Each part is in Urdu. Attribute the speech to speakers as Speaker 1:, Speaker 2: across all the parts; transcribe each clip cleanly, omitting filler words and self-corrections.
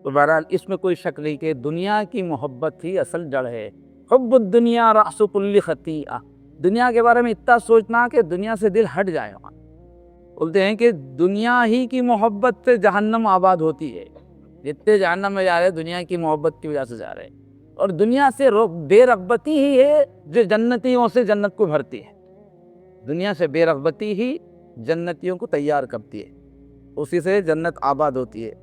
Speaker 1: تو بہرحال اس میں کوئی شک نہیں کہ دنیا کی محبت ہی اصل جڑ ہے۔ حب الدنیا رأس کل خطیئہ، دنیا کے بارے میں اتنا سوچنا کہ دنیا سے دل ہٹ جائے۔ وہاں بولتے ہیں کہ دنیا ہی کی محبت سے جہنم آباد ہوتی ہے، جتنے جہنم میں جا رہے دنیا کی محبت کی وجہ سے جا رہے ہیں، اور دنیا سے بے رغبتی ہی ہے جو جنتیوں سے جنت کو بھرتی ہے۔ دنیا سے بے رغبتی ہی جنتیوں کو تیار کرتی ہے، اسی سے جنت آباد ہوتی ہے۔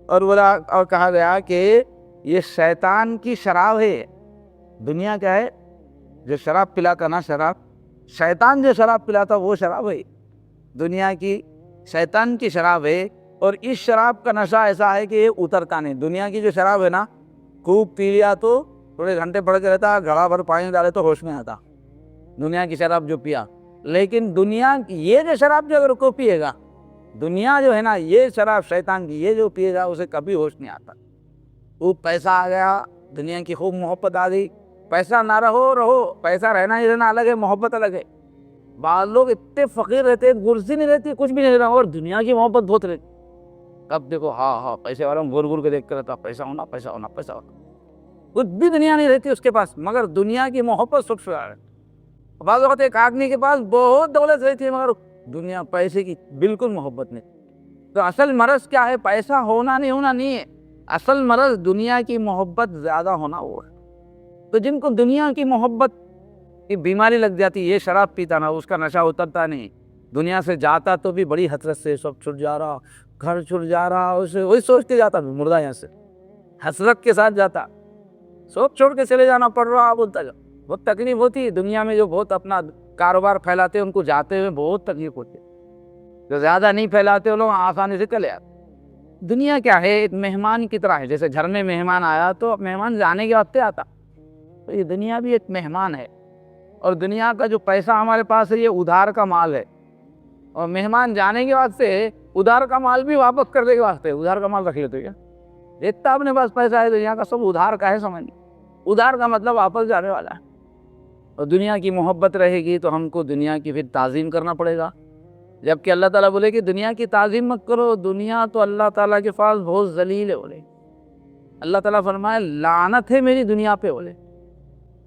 Speaker 1: اور کہا گیا کہ یہ شیطان کی شراب ہے۔ دنیا کیا ہے؟ جو شراب پلاتا نا، شراب شیطان جو شراب پلاتا وہ شراب ہے، دنیا کی شیطان کی شراب ہے۔ اور اس شراب کا نشہ ایسا ہے کہ یہ اترتا نہیں۔ دنیا کی جو شراب ہے نا، خوب پی لیا تو تھوڑے گھنٹے پڑ کے رہتا، گھڑا بھر پانی ڈالے تو ہوش میں آتا، دنیا کی شراب جو پیا۔ لیکن دنیا یہ جو شراب جو اگر کو پیے گا، دنیا جو ہے نا یہ شراب شیطان کی، یہ جو پیے گا اسے کبھی ہوش نہیں آتا۔ خوب پیسہ آ گیا، دنیا کی خوب محبت آ گئی، پیسہ نہ رہو، پیسہ رہنا ہی رہنا الگ ہے، محبت الگ ہے۔ بعض لوگ اتنے فقیر رہتے ہیں، کرسی نہیں رہتی، کچھ بھی نہیں رہا، اور دنیا کی محبت بہت رہتی، کب دیکھو ہاں پیسے والا گور گور کے دیکھ کر رہتا، پیسہ ہونا پیسہ ہونا پیسہ ہونا، کچھ بھی دنیا نہیں رہتی اس کے پاس، مگر دنیا کی محبت سب سے زیادہ ہے۔ بعض وقت ایک آدمی کے پاس بہت دولت رہتی ہے مگر دنیا پیسے کی بالکل محبت نہیں۔ تو اصل مرض کیا ہے؟ پیسہ ہونا نہیں ہونا نہیں ہے، اصل مرض دنیا کی محبت زیادہ ہونا وہ ہے۔ تو جن کو دنیا کی محبت کی بیماری لگ جاتی، یہ شراب پیتا نا، اس کا نشہ اترتا نہیں، دنیا سے جاتا تو بھی بڑی حسرت سے، سب چھٹ جا رہا، گھر چھٹ جا رہا، اسے وہی سوچ کے جاتا مردہ یہاں سے، حسرت کے ساتھ جاتا، سب چھوڑ کے چلے جانا پڑ رہا بولتا جا، بہت تکلیف ہوتی ہے۔ دنیا میں جو بہت اپنا کاروبار پھیلاتے ہیں ان کو جاتے ہوئے بہت تکلیف ہوتی ہے، جو زیادہ نہیں پھیلاتے وہ لوگ آسانی سے چلے آتے۔ دنیا کیا ہے؟ ایک مہمان کی طرح ہے، جیسے گھر میں مہمان آیا تو مہمان جانے کے وقت آتا، تو یہ دنیا بھی ایک مہمان ہے۔ اور دنیا کا جو پیسہ ہمارے پاس ہے یہ ادھار کا مال ہے، اور مہمان جانے کے بعد سے ادھار کا مال بھی واپس کرنے کے واسطے، ادھار کا مال رکھ لیتے کیا؟ جتنا اپنے پاس پیسہ ہے دنیا کا سب ادھار کا ہے، سمجھ لیں، ادھار کا مطلب واپس جانے والا ہے۔ اور دنیا کی محبت رہے گی تو ہم کو دنیا کی پھر تعظیم کرنا پڑے گا، جبکہ اللہ تعالیٰ بولے کہ دنیا کی تعظیم مت کرو، دنیا تو اللہ تعالیٰ کے پاس بہت ذلیل ہے۔ بولے اللہ تعالیٰ فرمائے لعنت ہے میری دنیا پہ، بولے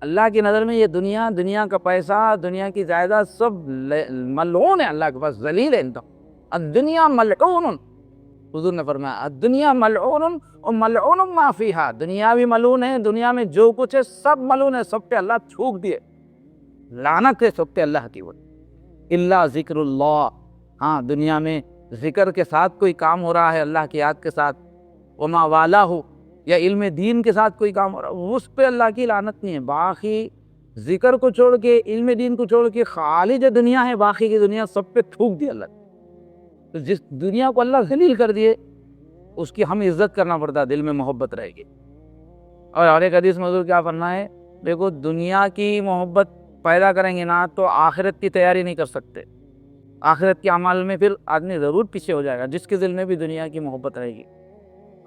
Speaker 1: اللہ کی نظر میں یہ دنیا کا پیسہ، دنیا کی جائیداد سب ملعون ہے، اللہ کے پاس ذلیل ہے۔ الدنیا ملعون، حضور نے فرمایا الدنیا ملعون و ملعون ما فیہا، دنیا بھی ملعون ہے، دنیا میں جو کچھ ہے سب ملعون ہے، سب پہ اللہ تھوک دیے، لعنت ہے سب پہ اللہ کی۔ الا ذکر اللہ، ہاں دنیا میں ذکر کے ساتھ کوئی کام ہو رہا ہے، اللہ کی یاد کے ساتھ، وما والا ہو یا علم دین کے ساتھ کوئی کام ہو رہا ہے، اس پہ اللہ کی لعنت نہیں ہے۔ باقی ذکر کو چھوڑ کے، علم دین کو چھوڑ کے، خالی جو دنیا ہے باقی کی دنیا سب پہ تھوک دی اللہ۔ تو جس دنیا کو اللہ ذلیل کر دیے اس کی ہم عزت کرنا پڑتا ہے، دل میں محبت رہے گی۔ اور ایک حدیث میں حضور کیا فرمایا ہے؟ دیکھو دنیا کی محبت پیدا کریں گے نا تو آخرت کی تیاری نہیں کر سکتے، آخرت کے اعمال میں پھر آدمی ضرور پیچھے ہو جائے گا جس کے دل میں بھی دنیا کی محبت رہے گی۔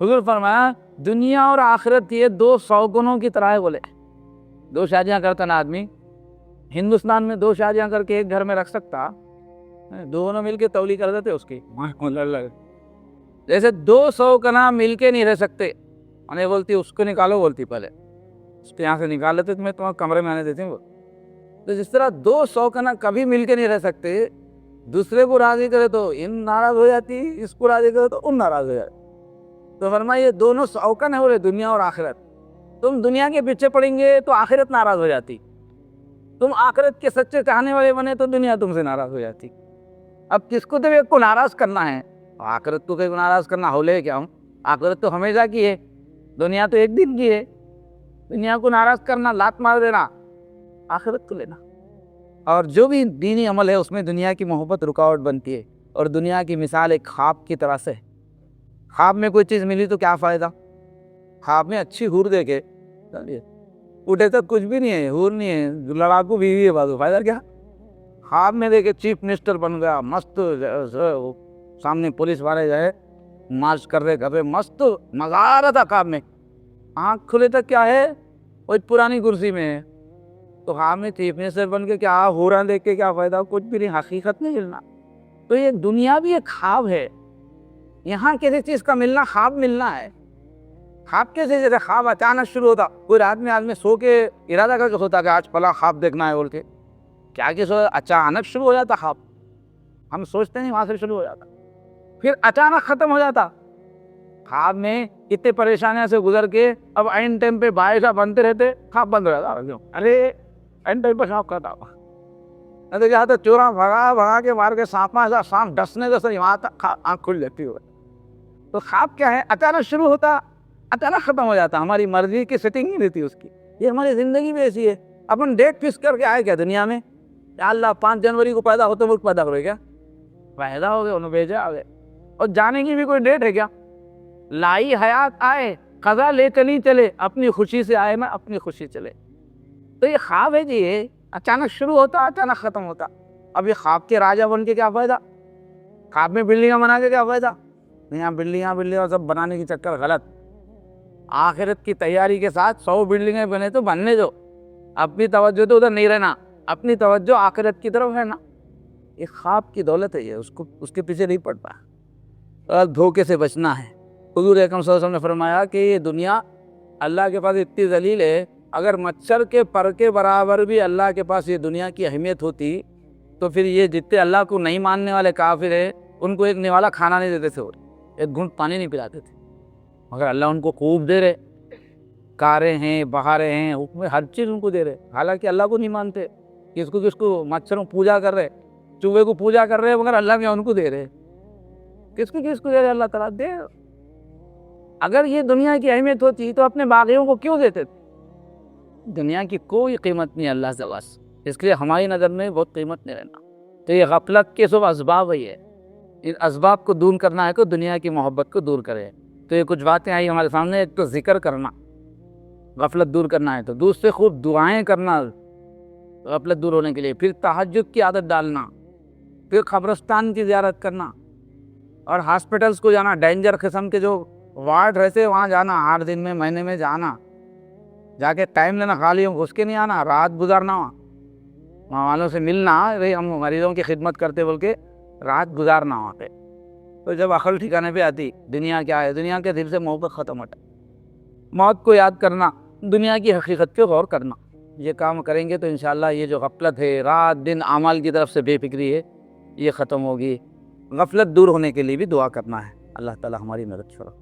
Speaker 1: حضور فرمایا دنیا اور آخرت یہ دو سوگنوں کی طرح ہے۔ بولے دو شادیاں کرتا نا آدمی، ہندوستان میں دو شادیاں کر کے ایک گھر میں رکھ سکتا، دونوں مل کے تولی کر دیتے اس کی، جیسے دو سوگنا مل کے نہیں رہ سکتے، انہیں بولتی اس کو نکالو، بولتی پہلے اس کو یہاں سے نکال لیتے تمہیں تمہارے کمرے میں آنے دیتے ہیں۔ تو جس طرح دو سوگنا کبھی مل کے نہیں رہ سکتے، دوسرے کو راضی کرے تو ان ناراض ہو جاتی، اس کو راضی کرے تو ان ناراض ہو جاتی۔ تو فرمایا یہ دونوں سوگن ہے، بولے دنیا اور آخرت، تم دنیا کے پیچھے پڑیں گے تو آخرت ناراض ہو جاتی، تم آخرت کے سچے چاہنے والے بنے تو دنیا تم سے ناراض ہو جاتی۔ اب کس کو تو ایک کو ناراض کرنا ہے، آخرت کو ناراض کرنا ہو لے کیا ہوں، آخرت تو ہمیشہ کی ہے، دنیا تو ایک دن کی ہے، دنیا کو ناراض کرنا، لات مار دینا، آخرت کو لینا۔ اور جو بھی دینی عمل ہے اس میں دنیا کی محبت رکاوٹ بنتی ہے، اور دنیا کی مثال ایک خواب کی طرح سے، خواب میں کوئی چیز ملی تو کیا فائدہ؟ خواب میں اچھی حور دیکھے اٹھے تو کچھ بھی نہیں ہے، حور نہیں ہے، لڑاکو بیوی ہے، بازو فائدہ کیا؟ خواب میں دیکھے چیف منسٹر بن گیا، مست، سامنے پولیس والے جو ہے مارچ کر رہے، مست مزہ آ رہا تھا خواب میں، آنکھ کھلے تک کیا ہے وہ پرانی کرسی میں ہے۔ تو خواب میں چیف منسٹر بن کے کیا حوراں دیکھ کے کیا فائدہ؟ کچھ بھی نہیں، حقیقت نہیں ملنا۔ تو یہ دنیا بھی ایک خواب ہے، یہاں کسی چیز کا ملنا خواب ملنا ہے، خواب کیسے؟ جیسے خواب اچانک شروع ہوتا، کوئی رات میں آدمی سو کے ارادہ کر کے سوتا کہ آج فلاں خواب دیکھنا ہے بول کے، کیا کہ سو اچانک شروع ہو جاتا خواب، ہم سوچتے نہیں وہاں سے شروع ہو جاتا، پھر اچانک ختم ہو جاتا۔ خواب میں کتنے پریشانیاں سے گزر کے اب عین ٹائم پہ بارشاں بنتے رہتے، خواب بند ہو جاتا، ارے عین ٹائم پہ خواب کھاتا ہوا، نہیں تو کیا ہوتا چورا بھگا کے مار کے سانپ ڈسنے وہاں تک آنکھ کھل جاتی ہو۔ تو خواب کیا ہے؟ اچانک شروع ہوتا، اچانک ختم ہو جاتا، ہماری مرضی کی سیٹنگ نہیں رہتی اس کی۔ یہ ہماری زندگی بھی ایسی ہے، اپن ڈیٹ فکس کر کے آئے کیا دنیا میں؟ یا اللہ 5 جنوری کو پیدا ہوتے وقت پیدا کرے کیا؟ پیدا ہو گئے، انہوں بھیجا آگے، اور جانے کی بھی کوئی ڈیٹ ہے کیا؟ لائی حیات آئے، قضا لے چلی چلے، اپنی خوشی سے آئے نا اپنی خوشی چلے۔ تو یہ خواب ہے جی، یہ اچانک شروع ہوتا اچانک ختم ہوتا۔ اب یہ خواب کے راجا بن کے کیا فائدہ؟ خواب میں بلڈنگاں بنا کے کیا فائدہ؟ یہاں بلڈنگاں سب بنانے کی چکر غلط۔ آخرت کی تیاری کے ساتھ 100 بلڈنگیں بنے تو بننے دو، اپنی توجہ تو ادھر نہیں رہنا، اپنی توجہ آخرت کی طرف ہے نا۔ یہ خواب کی دولت ہے، یہ اس کے پیچھے نہیں پڑتا، اور دھوکے سے بچنا ہے۔ حضور اکرم صلی اللہ علیہ وسلم نے فرمایا کہ یہ دنیا اللہ کے پاس اتنی ذلیل ہے، اگر مچھر کے پر کے برابر بھی اللہ کے پاس یہ دنیا کی اہمیت ہوتی تو پھر یہ جتنے اللہ کو نہیں ماننے والے کافر ہیں ان کو ایک نوالا کھانا نہیں دیتے تھے، ایک گھونٹ پانی نہیں پلاتے تھے، مگر اللہ ان کو خوب دے رہے، کاریں ہیں، بہاریں ہیں، حکم ہر چیز ان کو دے رہے، حالانکہ اللہ کو نہیں مانتے، کس کو مچھروں پوجا کر رہے، چوہے کو پوجا کر رہے، مگر اللہ میں ان کو دے رہے، کس کو دے رہے؟ اللہ تعالیٰ دے۔ اگر یہ دنیا کی اہمیت ہوتی تو اپنے باغیوں کو کیوں دیتے تھے؟ دنیا کی کوئی قیمت نہیں اللہ سے بس، اس لیے ہماری نظر میں بہت قیمت نہیں رہنا۔ تو یہ غفلت کے سب اسباب ہی ہے، ان اسباب کو دور کرنا ہے کہ دنیا کی محبت کو دور کرے۔ تو یہ کچھ باتیں آئی ہمارے سامنے، ایک تو ذکر کرنا، غفلت دور کرنا ہے، تو دوسرے خوب دعائیں کرنا غفلت دور ہونے کے لیے، پھر تہجد کی عادت ڈالنا، پھر قبرستان کی زیارت کرنا، اور ہاسپٹلس کو جانا، ڈینجر قسم کے جو وارڈ رہتے وہاں جانا، 8 دن میں مہینے میں جانا، جا کے ٹائم لینا، خالی گھس کے نہیں آنا، رات گزارنا، وہاں والوں سے ملنا، ہم مریضوں کی خدمت کرتے بول کے رات گزارنا وہاں پہ۔ تو جب عقل ٹھکانے پہ آتی، دنیا کیا ہے، دنیا کے دل سے محبت ختم ہوتا، موت کو یاد کرنا، دنیا کی حقیقت پہ غور کرنا، یہ کام کریں گے تو انشاءاللہ یہ جو غفلت ہے، رات دن اعمال کی طرف سے بے فکری ہے، یہ ختم ہوگی۔ غفلت دور ہونے کے لیے بھی دعا کرنا ہے، اللہ تعالی ہماری مدد کرے۔